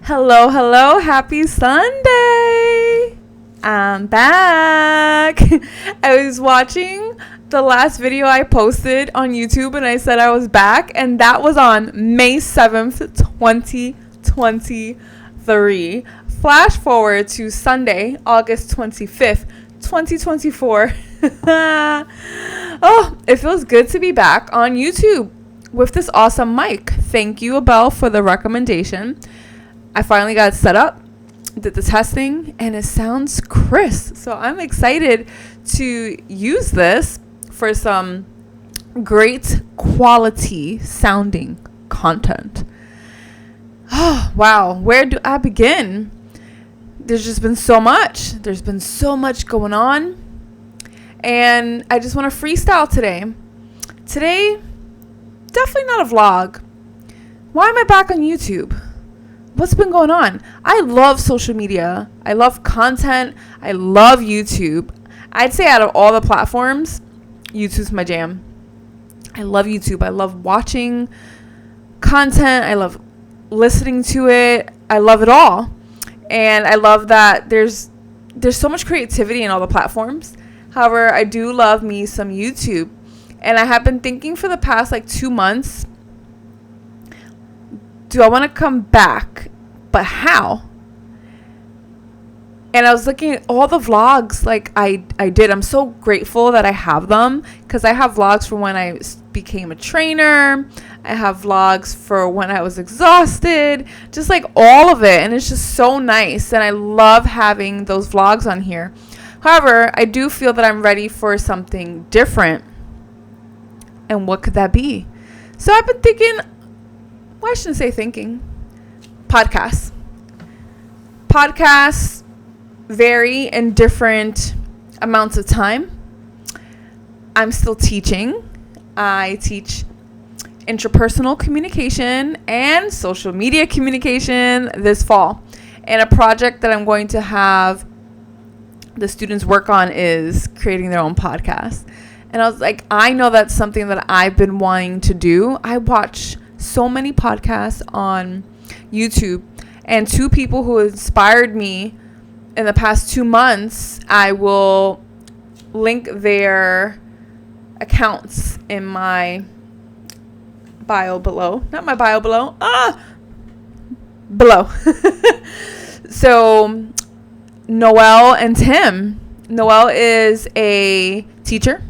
Hello, hello, happy Sunday. I'm back. I was watching the last video I posted on YouTube and I said I was back, and that was on May 7th, 2023. Flash forward to Sunday, August 25th, 2024. Oh, it feels good to be back on YouTube with this awesome mic. Thank you, Abel, for the recommendation. I finally got it set up, did the testing, and it sounds crisp. So I'm excited to use this for some great quality sounding content. Oh, wow. Where do I begin? There's just been so much. There's been so much going on. And I just want to freestyle today. Today, definitely not a vlog. Why am I back on YouTube? What's been going on? I love social media. I love content. I love YouTube. I'd say out of all the platforms, YouTube's my jam. I love YouTube. I love watching content. I love listening to it. I love it all. And I love that there's so much creativity in all the platforms. However, I do love me some YouTube. And I have been thinking for the past 2 months, do I want to come back? But how? And I was looking at all the vlogs I did. I'm so grateful that I have them, because I have vlogs from when I became a trainer. I have vlogs for when I was exhausted, just all of it. And it's just so nice. And I love having those vlogs on here. However, I do feel that I'm ready for something different. And what could that be? So I've been thinking, well, I shouldn't say thinking. Podcasts. Podcasts vary in different amounts of time. I'm still teaching. I teach interpersonal communication and social media communication this fall. And a project that I'm going to have the students work on is creating their own podcast. And I was like, I know that's something that I've been wanting to do. I watch so many podcasts on YouTube, and 2 people who inspired me in the past 2 months, I will link their accounts in my bio below. Not my bio below. Below. So Noelle and Timm. Noelle is a teacher,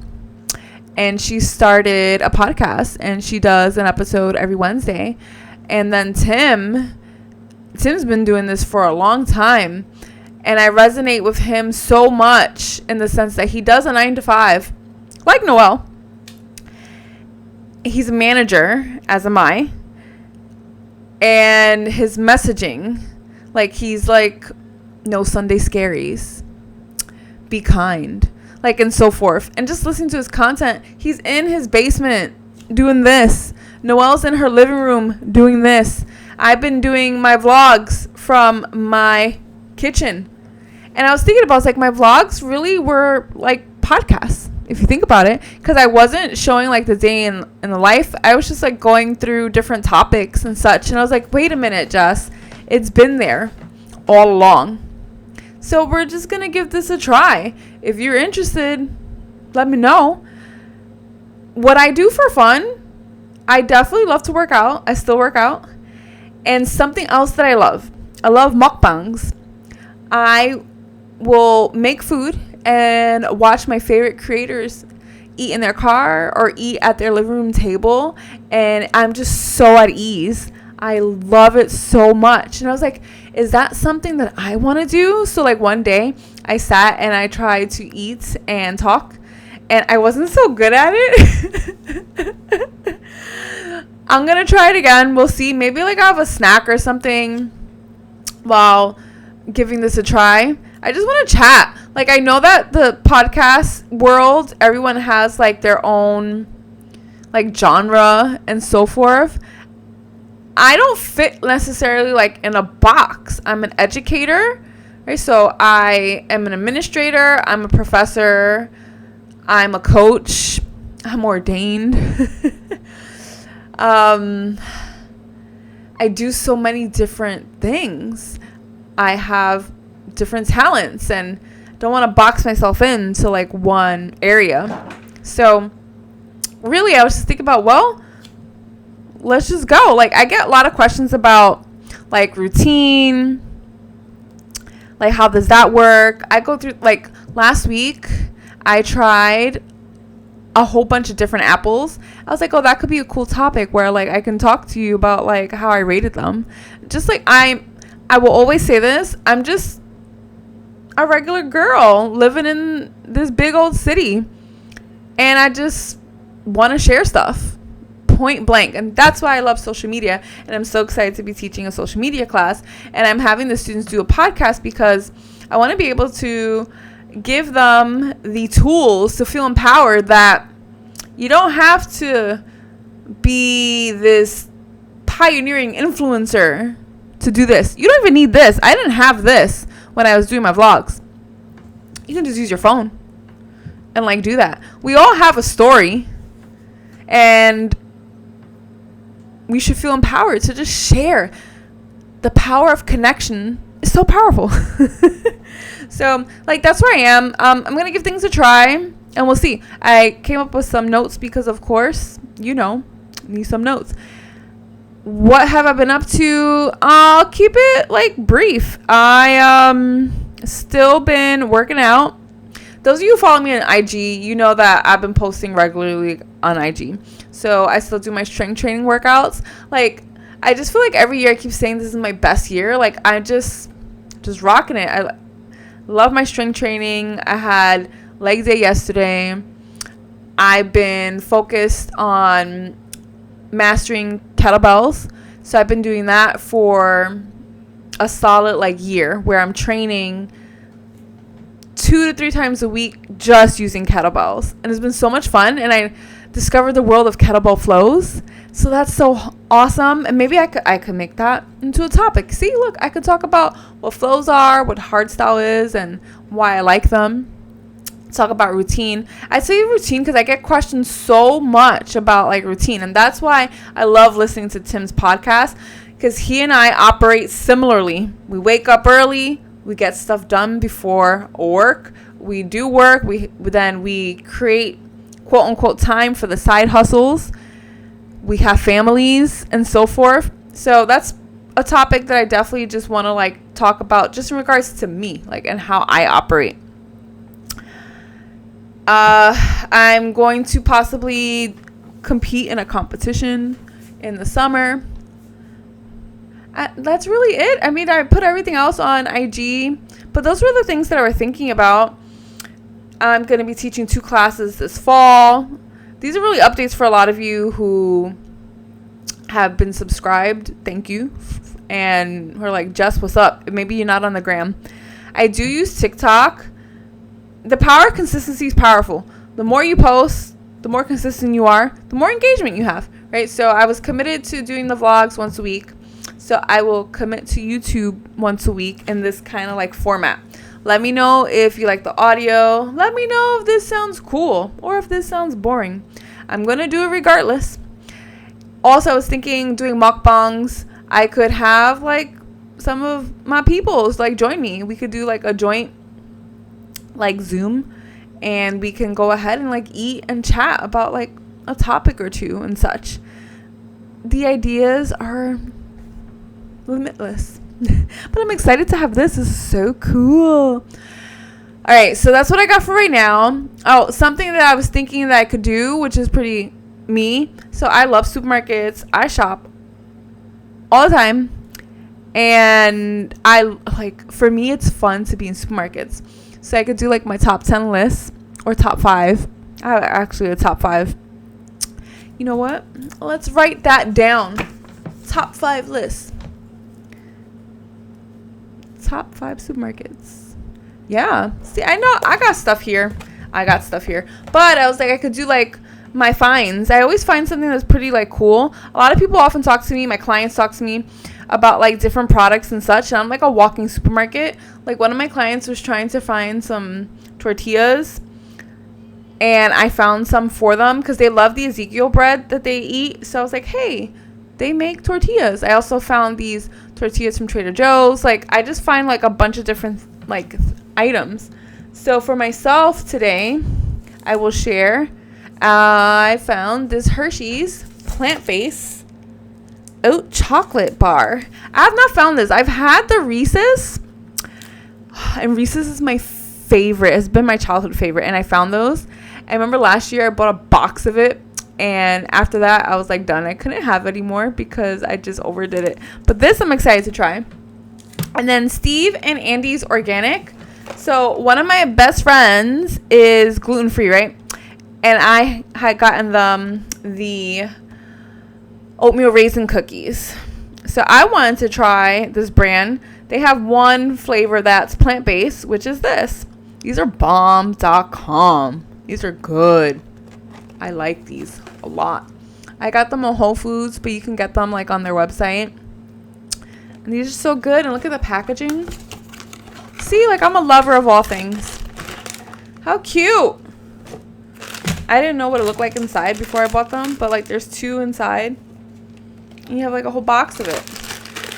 and she started a podcast, and she does an episode every Wednesday. And then Timm's been doing this for a long time, and I resonate with him so much in the sense that he does a 9 to 5, like Noelle. He's a manager, as am I, and his messaging, he's no Sunday scaries, be kind, and so forth. And just listening to his content, he's in his basement doing this. Noelle's in her living room doing this. I've been doing my vlogs from my kitchen. And I was thinking about, my vlogs really were podcasts, if you think about it. Because I wasn't showing the day in the life. I was just going through different topics and such. And I was like, wait a minute, Jess. It's been there all along. So we're just going to give this a try. If you're interested, let me know. What I do for fun, I definitely love to work out. I still work out. And something else that I love mukbangs. I will make food and watch my favorite creators eat in their car or eat at their living room table. And I'm just so at ease. I love it so much. And I was like, is that something that I want to do? So one day I sat and I tried to eat and talk, and I wasn't so good at it. I'm going to try it again. We'll see. Maybe I have a snack or something while giving this a try. I just want to chat. I know that the podcast world, everyone has their own genre and so forth. I don't fit necessarily in a box. I'm an educator, right? So I am an administrator. I'm a professor. I'm a coach. I'm ordained. I do so many different things. I have different talents and don't want to box myself into like one area. So really, I was just thinking about, well, let's just go. Like, I get a lot of questions about like routine, like how does that work? I go through, like, last week I tried a whole bunch of different apples. I was like, oh, that could be a cool topic where like I can talk to you about like how I rated them. Just like I will always say this, I'm just a regular girl living in this big old city, and I just want to share stuff, point blank. And that's why I love social media, and I'm so excited to be teaching a social media class, and I'm having the students do a podcast because I want to be able to give them the tools to feel empowered, that you don't have to be this pioneering influencer to do this. You don't even need this. I didn't have this when I was doing my vlogs. You can just use your phone and like do that. We all have a story, and we should feel empowered to just share. The power of connection is so powerful. So like, that's where I am. I'm gonna give things a try, and we'll see. I came up with some notes because, of course, need some notes. What have I been up to? I'll keep it like brief. I still been working out. Those of you who follow me on IG, you know that I've been posting regularly on IG. So I still do my strength training workouts. Like, I just feel like every year I keep saying this is my best year. Like, I just rocking it. I love my strength training. I had leg day yesterday. I've been focused on mastering kettlebells. So I've been doing that for a solid like year, where I'm training 2 to 3 times a week just using kettlebells. And it's been so much fun. And I discovered the world of kettlebell flows. So that's so awesome. And maybe I could make that into a topic. See, look, I could talk about what flows are, what hardstyle is, and why I like them. Talk about routine. I say routine because I get questioned so much about like routine, and that's why I love listening to Timm's podcast, because he and I operate similarly. We wake up early, we get stuff done before work, we do work, we create quote unquote time for the side hustles, we have families and so forth. So that's a topic that I definitely just want to like talk about, just in regards to me, like, and how I operate. I'm going to possibly compete in a competition in the summer. That's really it. I mean, I put everything else on IG, but those were the things that I was thinking about. I'm going to be teaching 2 classes this fall. These are really updates for a lot of you who have been subscribed. Thank you. And who are like, Jess, what's up? Maybe you're not on the gram. I do use TikTok. The power of consistency is powerful. The more you post, the more consistent you are, the more engagement you have, right? So I was committed to doing the vlogs once a week. So I will commit to YouTube once a week in this kind of like format. Let me know if you like the audio. Let me know if this sounds cool or if this sounds boring. I'm going to do it regardless. Also, I was thinking doing mukbangs. I could have like some of my peoples like join me. We could do like a joint like Zoom, and we can go ahead and like eat and chat about like a topic or two and such. The ideas are limitless. But I'm excited to have this. This is so cool. All right, so that's what I got for right now. Oh, something that I was thinking that I could do, which is pretty me. So I love supermarkets. I shop all the time, and I like, for me it's fun to be in supermarkets. So I could do like my top 10 lists or top 5. Actually a top 5. You know what? Let's write that down. Top 5 lists. Top 5 supermarkets. Yeah. See, I know I got stuff here. But I was like, I could do like my finds. I always find something that's pretty like cool. A lot of people often talk to me, my clients talk to me about like different products and such, and I'm like a walking supermarket. Like, one of my clients was trying to find some tortillas, and I found some for them because they love the Ezekiel bread that they eat. So I was like, hey, they make tortillas. I also found these tortillas from Trader Joe's. Like, I just find like a bunch of different like items. So for myself today, I will share. I found this Hershey's plant-based oat chocolate bar. I have not found this. I've had the Reese's, and Reese's is my favorite. It's been my childhood favorite, and I found those. I remember last year I bought a box of it, and after that I was like done. I couldn't have it anymore because I just overdid it. But this I'm excited to try. And then Steve and Andy's Organic. So one of my best friends is gluten-free, right? And I had gotten them the oatmeal raisin cookies. So I wanted to try this brand. They have one flavor that's plant-based, which is this. These are bomb.com. These are good. I like these a lot. I got them on Whole Foods, but you can get them like on their website. And these are so good. And look at the packaging. See, like, I'm a lover of all things. How cute. I didn't know what it looked like inside before I bought them, but like there's 2 inside. And you have like a whole box of it.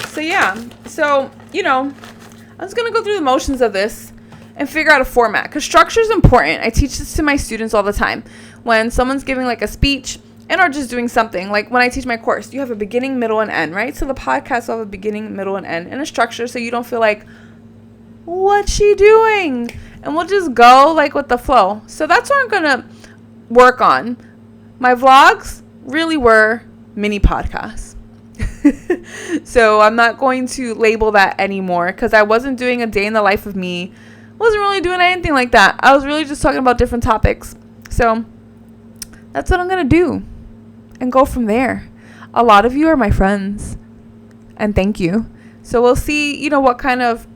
So yeah. So, you know, I'm just going to go through the motions of this and figure out a format, because structure is important. I teach this to my students all the time. When someone's giving like a speech and or just doing something, like when I teach my course, you have a beginning, middle, and end, right? So the podcast will have a beginning, middle, and end, and a structure, so you don't feel like, what's she doing? And we'll just go like with the flow. So that's what I'm going to work on. My vlogs really were mini podcasts. So I'm not going to label that anymore, because I wasn't doing a day in the life of me. Wasn't really doing anything like that. I was really just talking about different topics. So that's what I'm going to do and go from there. A lot of you are my friends, and thank you. So we'll see, you know, what kind of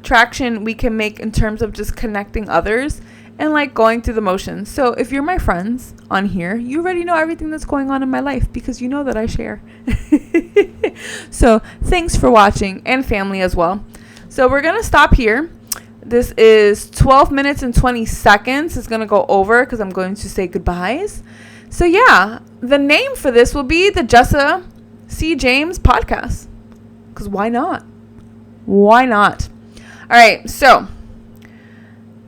traction we can make in terms of just connecting others and like going through the motions. So if you're my friends on here, you already know everything that's going on in my life, because you know that I share. So thanks for watching, and family as well. So we're going to stop here. This is 12 minutes and 20 seconds. It's going to go over because I'm going to say goodbyes. So yeah, the name for this will be the Jessa C. James podcast, because why not? Why not? All right, so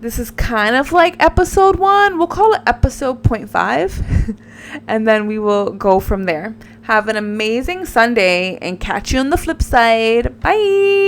this is kind of like episode 1. We'll call it episode 0.5, and then we will go from there. Have an amazing Sunday, and catch you on the flip side. Bye.